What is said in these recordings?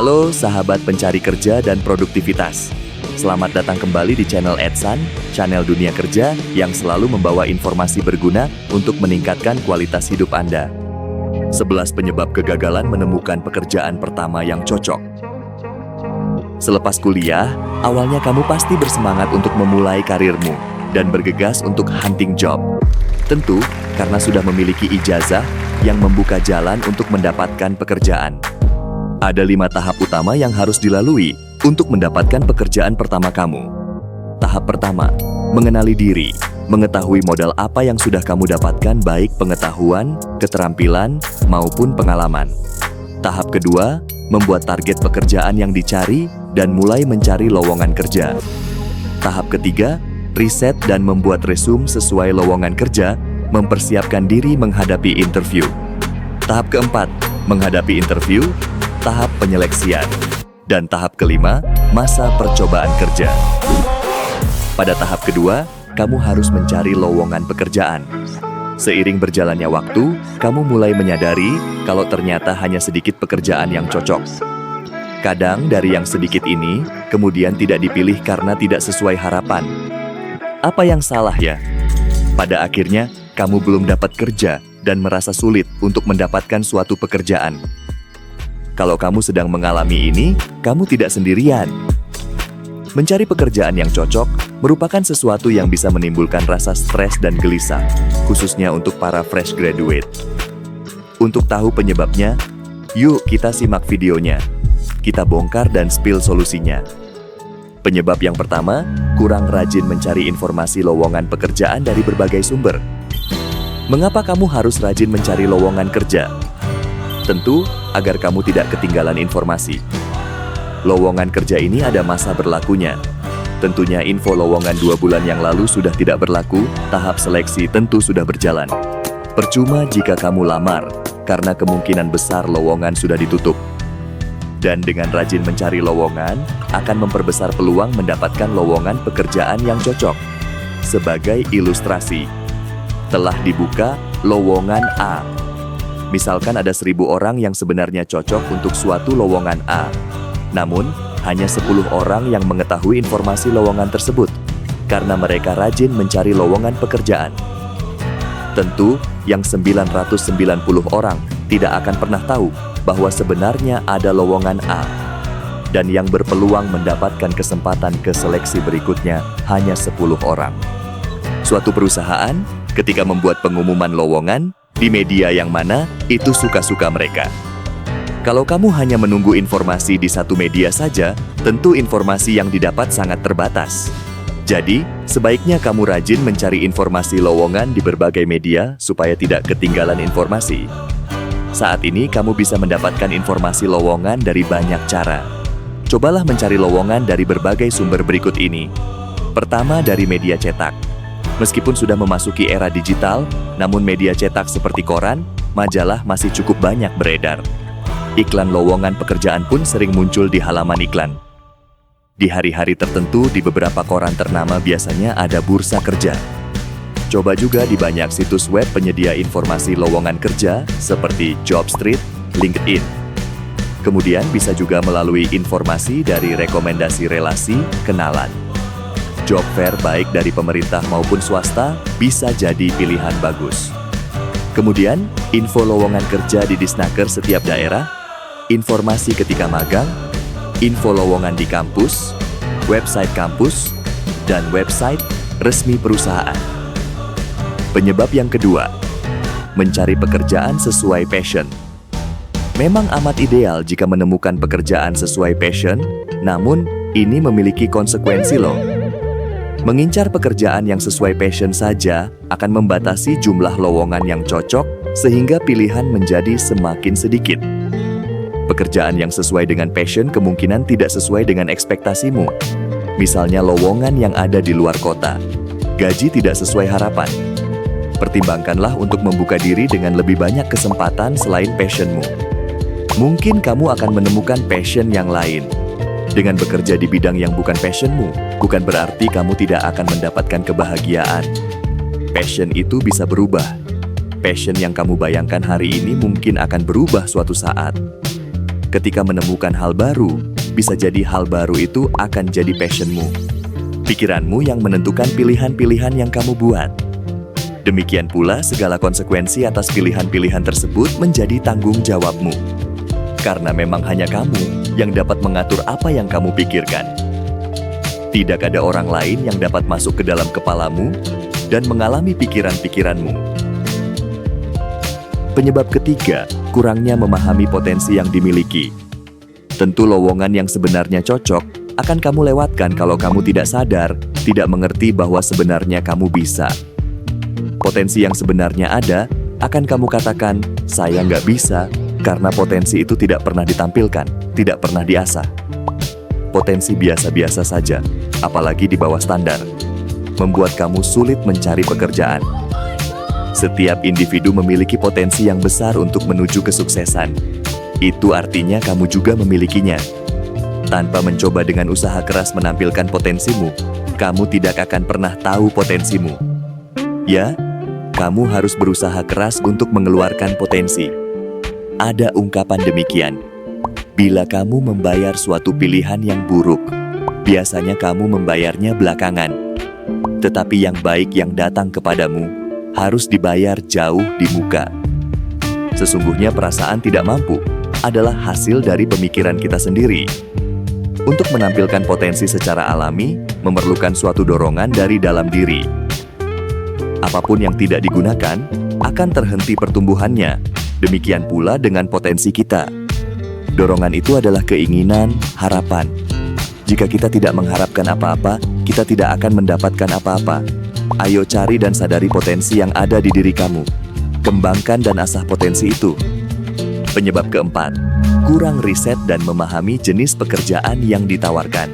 Halo sahabat pencari kerja dan produktivitas. Selamat datang kembali di channel Edsan, channel dunia kerja yang selalu membawa informasi berguna untuk meningkatkan kualitas hidup Anda. 11 penyebab kegagalan menemukan pekerjaan pertama yang cocok. Selepas kuliah, awalnya kamu pasti bersemangat untuk memulai karirmu dan bergegas untuk hunting job. Tentu, karena sudah memiliki ijazah yang membuka jalan untuk mendapatkan pekerjaan. Ada 5 tahap utama yang harus dilalui untuk mendapatkan pekerjaan pertama kamu. Tahap pertama, mengenali diri, mengetahui modal apa yang sudah kamu dapatkan baik pengetahuan, keterampilan, maupun pengalaman. Tahap kedua, membuat target pekerjaan yang dicari dan mulai mencari lowongan kerja. Tahap ketiga, riset dan membuat resume sesuai lowongan kerja, mempersiapkan diri menghadapi interview. Tahap keempat, menghadapi interview. Tahap penyeleksian. Dan tahap kelima, masa percobaan kerja. Pada tahap kedua, kamu harus mencari lowongan pekerjaan. Seiring berjalannya waktu, kamu mulai menyadari kalau ternyata hanya sedikit pekerjaan yang cocok. Kadang dari yang sedikit ini, kemudian tidak dipilih karena tidak sesuai harapan. Apa yang salah ya? Pada akhirnya, kamu belum dapat kerja dan merasa sulit untuk mendapatkan suatu pekerjaan. Kalau kamu sedang mengalami ini, kamu tidak sendirian. Mencari pekerjaan yang cocok merupakan sesuatu yang bisa menimbulkan rasa stres dan gelisah, khususnya untuk para fresh graduate. Untuk tahu penyebabnya, yuk kita simak videonya. Kita bongkar dan spill solusinya. Penyebab yang pertama, kurang rajin mencari informasi lowongan pekerjaan dari berbagai sumber. Mengapa kamu harus rajin mencari lowongan kerja? Tentu, agar kamu tidak ketinggalan informasi. Lowongan kerja ini ada masa berlakunya. Tentunya info lowongan 2 bulan yang lalu sudah tidak berlaku, tahap seleksi tentu sudah berjalan. Percuma jika kamu lamar, karena kemungkinan besar lowongan sudah ditutup. Dan dengan rajin mencari lowongan, akan memperbesar peluang mendapatkan lowongan pekerjaan yang cocok. Sebagai ilustrasi, telah dibuka lowongan A. Misalkan ada 1.000 orang yang sebenarnya cocok untuk suatu lowongan A. Namun, hanya 10 orang yang mengetahui informasi lowongan tersebut, karena mereka rajin mencari lowongan pekerjaan. Tentu, yang 990 orang tidak akan pernah tahu bahwa sebenarnya ada lowongan A. Dan yang berpeluang mendapatkan kesempatan ke seleksi berikutnya hanya 10 orang. Suatu perusahaan, ketika membuat pengumuman lowongan, di media yang mana, itu suka-suka mereka. Kalau kamu hanya menunggu informasi di satu media saja, tentu informasi yang didapat sangat terbatas. Jadi, sebaiknya kamu rajin mencari informasi lowongan di berbagai media supaya tidak ketinggalan informasi. Saat ini kamu bisa mendapatkan informasi lowongan dari banyak cara. Cobalah mencari lowongan dari berbagai sumber berikut ini. Pertama, dari media cetak. Meskipun sudah memasuki era digital, namun media cetak seperti koran, majalah masih cukup banyak beredar. Iklan lowongan pekerjaan pun sering muncul di halaman iklan. Di hari-hari tertentu di beberapa koran ternama biasanya ada bursa kerja. Coba juga di banyak situs web penyedia informasi lowongan kerja seperti Jobstreet, LinkedIn. Kemudian bisa juga melalui informasi dari rekomendasi relasi, kenalan. Job fair baik dari pemerintah maupun swasta bisa jadi pilihan bagus. Kemudian, info lowongan kerja di Disnaker setiap daerah, informasi ketika magang, info lowongan di kampus, website kampus, dan website resmi perusahaan. Penyebab yang kedua, mencari pekerjaan sesuai passion. Memang amat ideal jika menemukan pekerjaan sesuai passion, namun ini memiliki konsekuensi loh. Mengincar pekerjaan yang sesuai passion saja akan membatasi jumlah lowongan yang cocok sehingga pilihan menjadi semakin sedikit. Pekerjaan yang sesuai dengan passion kemungkinan tidak sesuai dengan ekspektasimu. Misalnya lowongan yang ada di luar kota, gaji tidak sesuai harapan. Pertimbangkanlah untuk membuka diri dengan lebih banyak kesempatan selain passionmu. Mungkin kamu akan menemukan passion yang lain. Dengan bekerja di bidang yang bukan passionmu, bukan berarti kamu tidak akan mendapatkan kebahagiaan. Passion itu bisa berubah. Passion yang kamu bayangkan hari ini mungkin akan berubah suatu saat. Ketika menemukan hal baru, bisa jadi hal baru itu akan jadi passionmu. Pikiranmu yang menentukan pilihan-pilihan yang kamu buat. Demikian pula segala konsekuensi atas pilihan-pilihan tersebut menjadi tanggung jawabmu. Karena memang hanya kamu yang dapat mengatur apa yang kamu pikirkan. Tidak ada orang lain yang dapat masuk ke dalam kepalamu dan mengalami pikiran-pikiranmu. Penyebab ketiga, kurangnya memahami potensi yang dimiliki. Tentu lowongan yang sebenarnya cocok akan kamu lewatkan kalau kamu tidak sadar, tidak mengerti bahwa sebenarnya kamu bisa. Potensi yang sebenarnya ada, akan kamu katakan, saya nggak bisa, karena potensi itu tidak pernah ditampilkan, tidak pernah diasah. Potensi biasa-biasa saja, apalagi di bawah standar, membuat kamu sulit mencari pekerjaan. Setiap individu memiliki potensi yang besar untuk menuju kesuksesan. Itu artinya kamu juga memilikinya. Tanpa mencoba dengan usaha keras menampilkan potensimu, kamu tidak akan pernah tahu potensimu. Ya, kamu harus berusaha keras untuk mengeluarkan potensi. Ada ungkapan demikian, bila kamu membayar suatu pilihan yang buruk, biasanya kamu membayarnya belakangan. Tetapi yang baik yang datang kepadamu, harus dibayar jauh di muka. Sesungguhnya perasaan tidak mampu adalah hasil dari pemikiran kita sendiri. Untuk menampilkan potensi secara alami, memerlukan suatu dorongan dari dalam diri. Apapun yang tidak digunakan, akan terhenti pertumbuhannya. Demikian pula dengan potensi kita. Dorongan itu adalah keinginan, harapan. Jika kita tidak mengharapkan apa-apa, kita tidak akan mendapatkan apa-apa. Ayo cari dan sadari potensi yang ada di diri kamu. Kembangkan dan asah potensi itu. Penyebab keempat, kurang riset dan memahami jenis pekerjaan yang ditawarkan.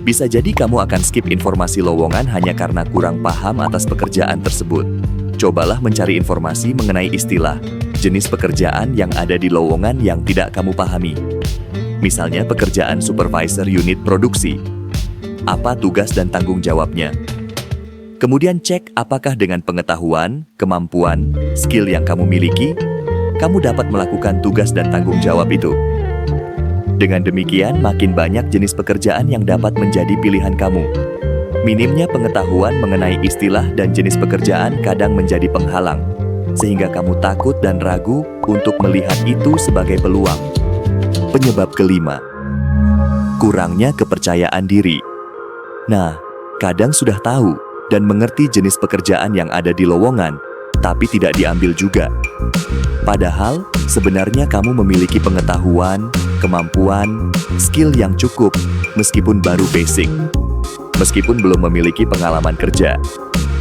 Bisa jadi kamu akan skip informasi lowongan hanya karena kurang paham atas pekerjaan tersebut. Cobalah mencari informasi mengenai istilah, jenis pekerjaan yang ada di lowongan yang tidak kamu pahami. Misalnya pekerjaan supervisor unit produksi. Apa tugas dan tanggung jawabnya? Kemudian cek apakah dengan pengetahuan, kemampuan, skill yang kamu miliki, kamu dapat melakukan tugas dan tanggung jawab itu. Dengan demikian, makin banyak jenis pekerjaan yang dapat menjadi pilihan kamu. Minimnya pengetahuan mengenai istilah dan jenis pekerjaan kadang menjadi penghalang, sehingga kamu takut dan ragu untuk melihat itu sebagai peluang. Penyebab kelima, kurangnya kepercayaan diri. Nah, kadang sudah tahu dan mengerti jenis pekerjaan yang ada di lowongan, tapi tidak diambil juga. Padahal, sebenarnya kamu memiliki pengetahuan, kemampuan, skill yang cukup, meskipun baru basic. Meskipun belum memiliki pengalaman kerja.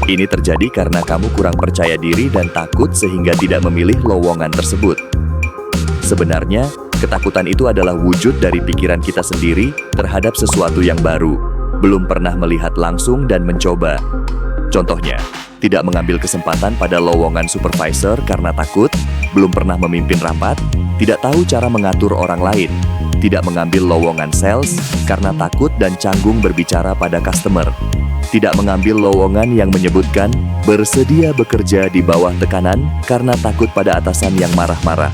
Ini terjadi karena kamu kurang percaya diri dan takut sehingga tidak memilih lowongan tersebut. Sebenarnya, ketakutan itu adalah wujud dari pikiran kita sendiri terhadap sesuatu yang baru. Belum pernah melihat langsung dan mencoba. Contohnya, tidak mengambil kesempatan pada lowongan supervisor karena takut, belum pernah memimpin rapat, tidak tahu cara mengatur orang lain, tidak mengambil lowongan sales karena takut dan canggung berbicara pada customer, tidak mengambil lowongan yang menyebutkan bersedia bekerja di bawah tekanan karena takut pada atasan yang marah-marah.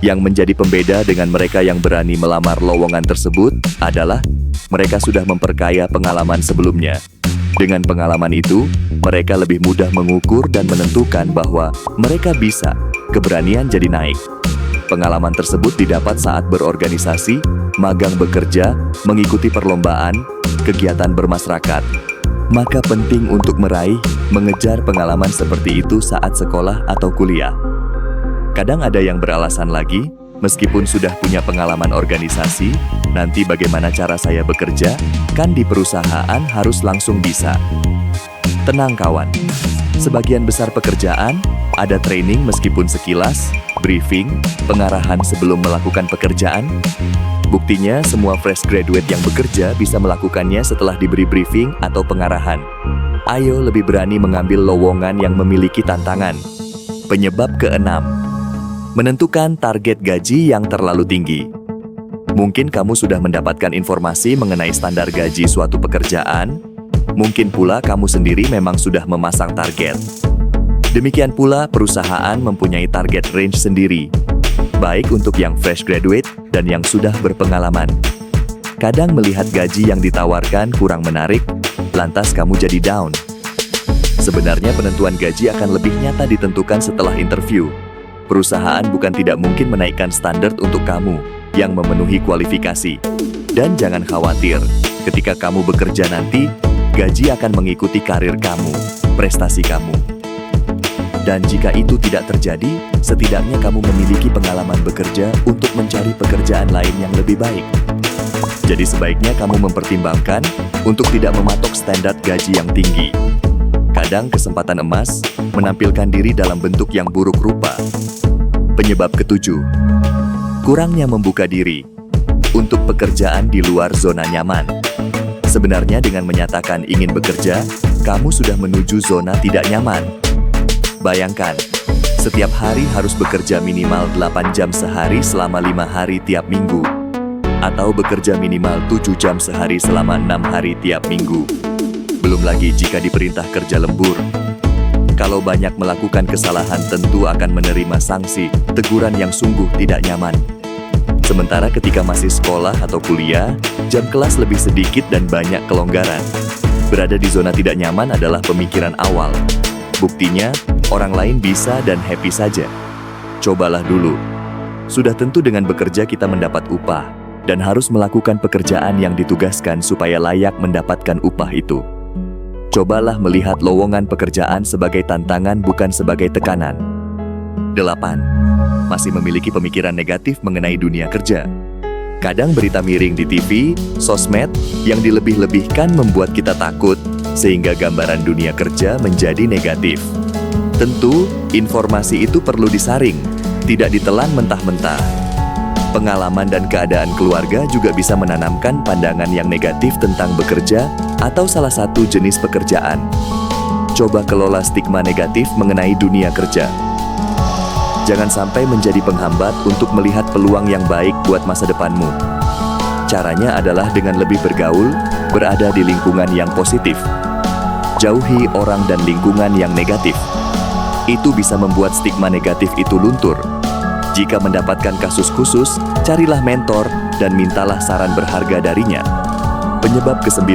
Yang menjadi pembeda dengan mereka yang berani melamar lowongan tersebut adalah mereka sudah memperkaya pengalaman sebelumnya. Dengan pengalaman itu, mereka lebih mudah mengukur dan menentukan bahwa mereka bisa, keberanian jadi naik. Pengalaman tersebut didapat saat berorganisasi, magang bekerja, mengikuti perlombaan, kegiatan bermasyarakat. Maka penting untuk meraih, mengejar pengalaman seperti itu saat sekolah atau kuliah. Kadang ada yang beralasan lagi, meskipun sudah punya pengalaman organisasi, nanti bagaimana cara saya bekerja? Kan di perusahaan harus langsung bisa. Tenang kawan, sebagian besar pekerjaan, ada training meskipun sekilas, briefing, pengarahan sebelum melakukan pekerjaan. Buktinya semua fresh graduate yang bekerja bisa melakukannya setelah diberi briefing atau pengarahan. Ayo lebih berani mengambil lowongan yang memiliki tantangan. Penyebab keenam, menentukan target gaji yang terlalu tinggi. Mungkin kamu sudah mendapatkan informasi mengenai standar gaji suatu pekerjaan. Mungkin pula kamu sendiri memang sudah memasang target. Demikian pula perusahaan mempunyai target range sendiri. terbaik untuk yang fresh graduate dan yang sudah berpengalaman. Kadang melihat gaji yang ditawarkan kurang menarik, lantas kamu jadi down. Sebenarnya penentuan gaji akan lebih nyata ditentukan setelah interview. Perusahaan bukan tidak mungkin menaikkan standar untuk kamu yang memenuhi kualifikasi. Dan jangan khawatir, ketika kamu bekerja nanti, gaji akan mengikuti karir kamu, prestasi kamu. Dan jika itu tidak terjadi, setidaknya kamu memiliki pengalaman bekerja untuk mencari pekerjaan lain yang lebih baik. Jadi sebaiknya kamu mempertimbangkan untuk tidak mematok standar gaji yang tinggi. Kadang kesempatan emas menampilkan diri dalam bentuk yang buruk rupa. Penyebab ketujuh, kurangnya membuka diri untuk pekerjaan di luar zona nyaman. Sebenarnya dengan menyatakan ingin bekerja, kamu sudah menuju zona tidak nyaman. Bayangkan, setiap hari harus bekerja minimal 8 jam sehari selama 5 hari tiap minggu. Atau bekerja minimal 7 jam sehari selama 6 hari tiap minggu. Belum lagi jika diperintah kerja lembur. Kalau banyak melakukan kesalahan tentu akan menerima sanksi, teguran yang sungguh tidak nyaman. Sementara ketika masih sekolah atau kuliah, jam kelas lebih sedikit dan banyak kelonggaran. Berada di zona tidak nyaman adalah pemikiran awal. Buktinya, orang lain bisa dan happy saja. Cobalah dulu. Sudah tentu dengan bekerja kita mendapat upah, dan harus melakukan pekerjaan yang ditugaskan supaya layak mendapatkan upah itu. Cobalah melihat lowongan pekerjaan sebagai tantangan bukan sebagai tekanan. 8. Masih memiliki pemikiran negatif mengenai dunia kerja. Kadang berita miring di TV, sosmed, yang dilebih-lebihkan membuat kita takut, sehingga gambaran dunia kerja menjadi negatif. Tentu, informasi itu perlu disaring, tidak ditelan mentah-mentah. Pengalaman dan keadaan keluarga juga bisa menanamkan pandangan yang negatif tentang bekerja atau salah satu jenis pekerjaan. Coba kelola stigma negatif mengenai dunia kerja. Jangan sampai menjadi penghambat untuk melihat peluang yang baik buat masa depanmu. Caranya adalah dengan lebih bergaul, berada di lingkungan yang positif. Jauhi orang dan lingkungan yang negatif. Itu bisa membuat stigma negatif itu luntur. Jika mendapatkan kasus khusus, carilah mentor dan mintalah saran berharga darinya. Penyebab ke-9,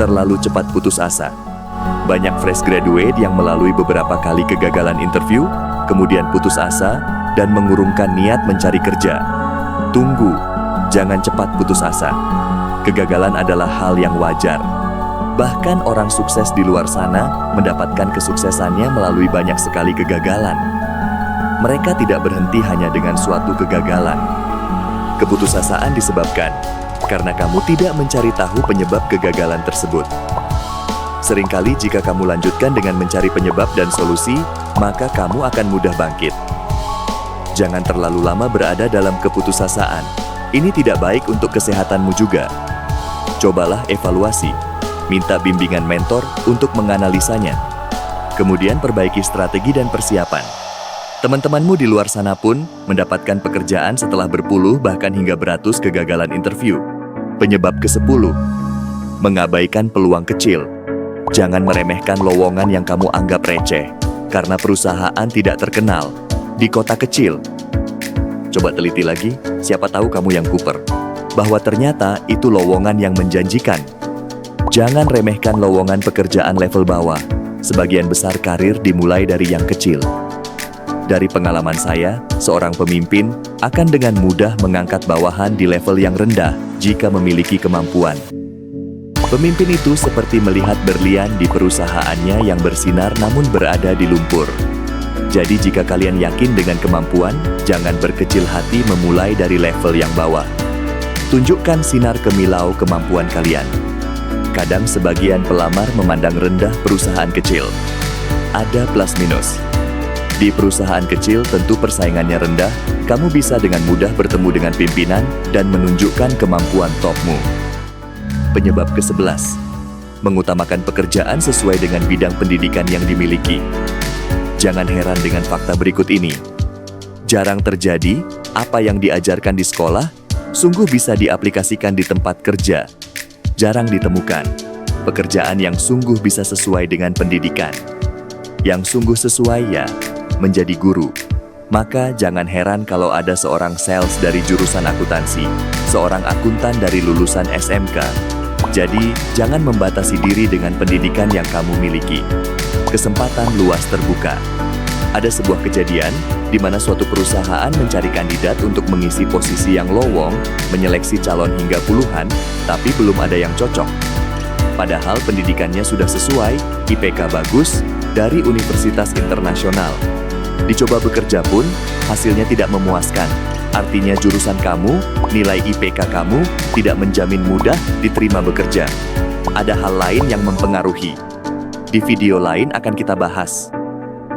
terlalu cepat putus asa. Banyak fresh graduate yang melalui beberapa kali kegagalan interview, kemudian putus asa, dan mengurungkan niat mencari kerja. Tunggu, jangan cepat putus asa. Kegagalan adalah hal yang wajar. Bahkan orang sukses di luar sana mendapatkan kesuksesannya melalui banyak sekali kegagalan. Mereka tidak berhenti hanya dengan suatu kegagalan. Keputusasaan disebabkan karena kamu tidak mencari tahu penyebab kegagalan tersebut. Seringkali jika kamu lanjutkan dengan mencari penyebab dan solusi, maka kamu akan mudah bangkit. Jangan terlalu lama berada dalam keputusasaan. Ini tidak baik untuk kesehatanmu juga. Cobalah evaluasi. Minta bimbingan mentor untuk menganalisanya. Kemudian perbaiki strategi dan persiapan. Teman-temanmu di luar sana pun mendapatkan pekerjaan setelah berpuluh bahkan hingga beratus kegagalan interview. Penyebab ke-10, mengabaikan peluang kecil. Jangan meremehkan lowongan yang kamu anggap receh, karena perusahaan tidak terkenal di kota kecil. Coba teliti lagi, siapa tahu kamu yang kuper, bahwa ternyata itu lowongan yang menjanjikan. Jangan remehkan lowongan pekerjaan level bawah. Sebagian besar karir dimulai dari yang kecil. Dari pengalaman saya, seorang pemimpin akan dengan mudah mengangkat bawahan di level yang rendah jika memiliki kemampuan. Pemimpin itu seperti melihat berlian di perusahaannya yang bersinar namun berada di lumpur. Jadi jika kalian yakin dengan kemampuan, jangan berkecil hati memulai dari level yang bawah. Tunjukkan sinar kemilau kemampuan kalian. Kadang sebagian pelamar memandang rendah perusahaan kecil. Ada plus minus. Di perusahaan kecil tentu persaingannya rendah, kamu bisa dengan mudah bertemu dengan pimpinan dan menunjukkan kemampuan topmu. Penyebab ke-11, mengutamakan pekerjaan sesuai dengan bidang pendidikan yang dimiliki. Jangan heran dengan fakta berikut ini. Jarang terjadi, apa yang diajarkan di sekolah, sungguh bisa diaplikasikan di tempat kerja. Jarang ditemukan, pekerjaan yang sungguh bisa sesuai dengan pendidikan. Yang sungguh sesuai ya, menjadi guru. Maka jangan heran kalau ada seorang sales dari jurusan akuntansi, seorang akuntan dari lulusan SMK. Jadi, jangan membatasi diri dengan pendidikan yang kamu miliki. Kesempatan luas terbuka. Ada sebuah kejadian di mana suatu perusahaan mencari kandidat untuk mengisi posisi yang lowong, menyeleksi calon hingga puluhan, tapi belum ada yang cocok. Padahal pendidikannya sudah sesuai, IPK bagus, dari universitas internasional. Dicoba bekerja pun, hasilnya tidak memuaskan. Artinya jurusan kamu, nilai IPK kamu, tidak menjamin mudah diterima bekerja. Ada hal lain yang mempengaruhi. Di video lain akan kita bahas.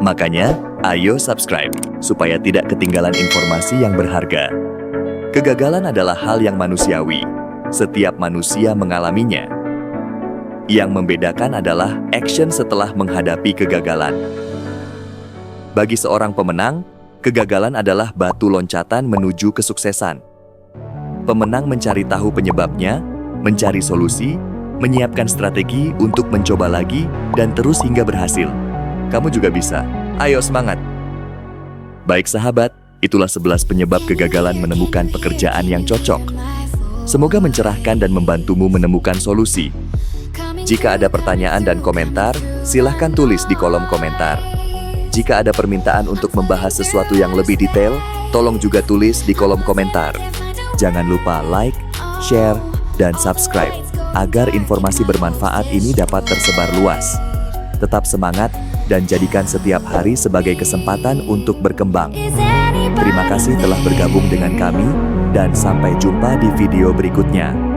Makanya, ayo subscribe, supaya tidak ketinggalan informasi yang berharga. Kegagalan adalah hal yang manusiawi. Setiap manusia mengalaminya. Yang membedakan adalah action setelah menghadapi kegagalan. Bagi seorang pemenang, kegagalan adalah batu loncatan menuju kesuksesan. Pemenang mencari tahu penyebabnya, mencari solusi, menyiapkan strategi untuk mencoba lagi, dan terus hingga berhasil. Kamu juga bisa. Ayo semangat! Baik sahabat, itulah 11 penyebab kegagalan menemukan pekerjaan yang cocok. Semoga mencerahkan dan membantumu menemukan solusi. Jika ada pertanyaan dan komentar, silahkan tulis di kolom komentar. Jika ada permintaan untuk membahas sesuatu yang lebih detail, tolong juga tulis di kolom komentar. Jangan lupa like, share, dan subscribe, agar informasi bermanfaat ini dapat tersebar luas. Tetap semangat, dan jadikan setiap hari sebagai kesempatan untuk berkembang. Terima kasih telah bergabung dengan kami, dan sampai jumpa di video berikutnya.